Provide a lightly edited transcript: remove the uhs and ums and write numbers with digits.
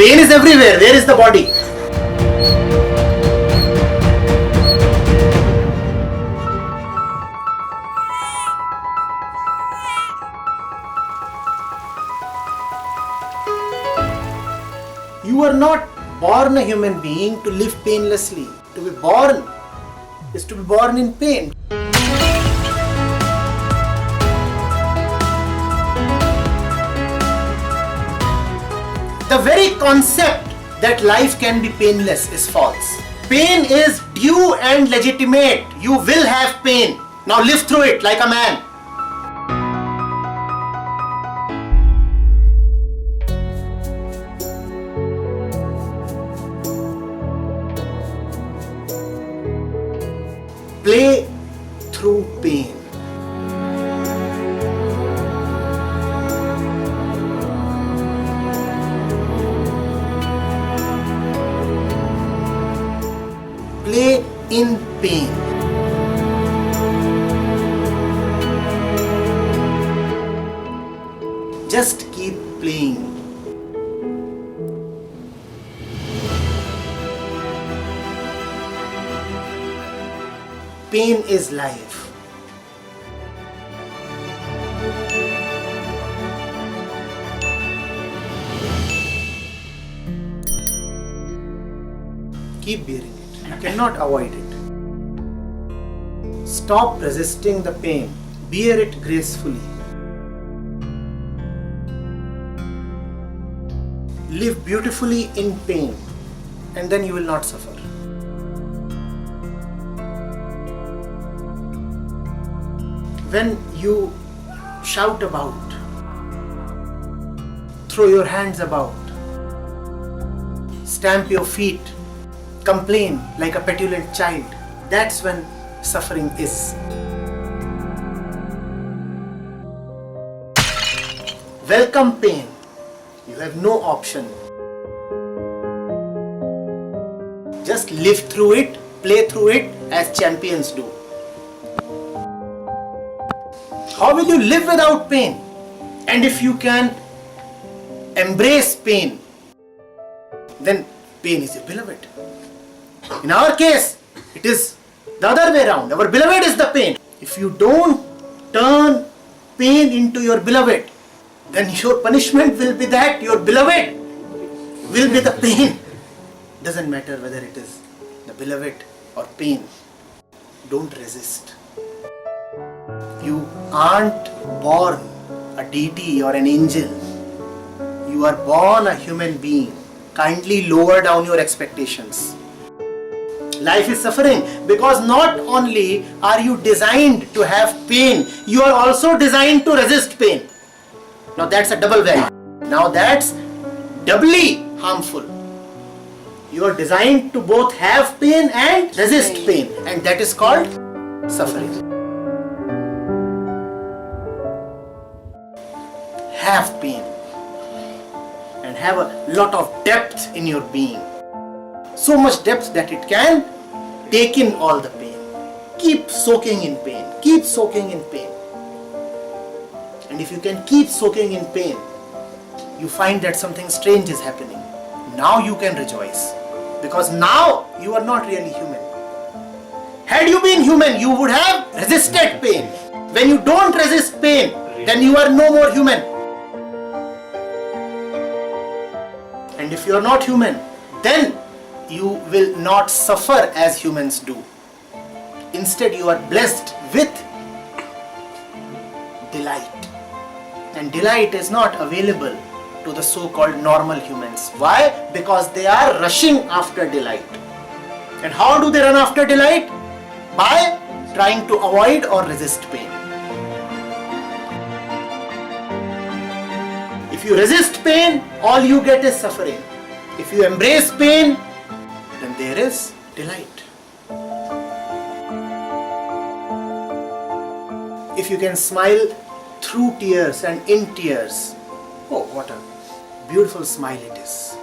pain is everywhere. Where is the body? You are not born a human being to live painlessly. To be born is to be born in pain. The very concept that life can be painless is false. Pain is due and legitimate. You will have pain. Now live through it like a man. Play through pain. Play in pain. Just keep playing. Pain is life. Keep bearing it. You cannot avoid it. Stop resisting the pain. Bear it gracefully. Live beautifully in pain, and then you will not suffer. When you shout about, throw your hands about, stamp your feet, complain like a petulant child, that's when suffering is. Welcome pain. You have no option. Just live through it, play through it as champions do. How will you live without pain? And if you can embrace pain, then pain is your beloved. In our case, it is the other way around. Our beloved is the pain. If you don't turn pain into your beloved, then your punishment will be that your beloved will be the pain. Doesn't matter whether it is the beloved or pain. Don't resist. You aren't born a deity or an angel. You are born a human being. Kindly lower down your expectations. Life is suffering because not only are you designed to have pain, you are also designed to resist pain. Now that's a double whammy. Now that's doubly harmful. You are designed to both have pain and resist pain, and that is called suffering. Have pain and have a lot of depth in your being. So much depth that it can take in all the pain. Keep soaking in pain. Keep soaking in pain. And if you can keep soaking in pain, you find that something strange is happening. Now you can rejoice. Because now you are not really human. Had you been human, you would have resisted pain. When you don't resist pain, then you are no more human. And if you are not human, then you will not suffer as humans do. Instead, you are blessed with delight. And delight is not available to the so-called normal humans. Why? Because they are rushing after delight. And how do they run after delight? By trying to avoid or resist pain. If you resist pain, all you get is suffering. If you embrace pain, then there is delight. If you can smile through tears and in tears, oh, what a beautiful smile it is.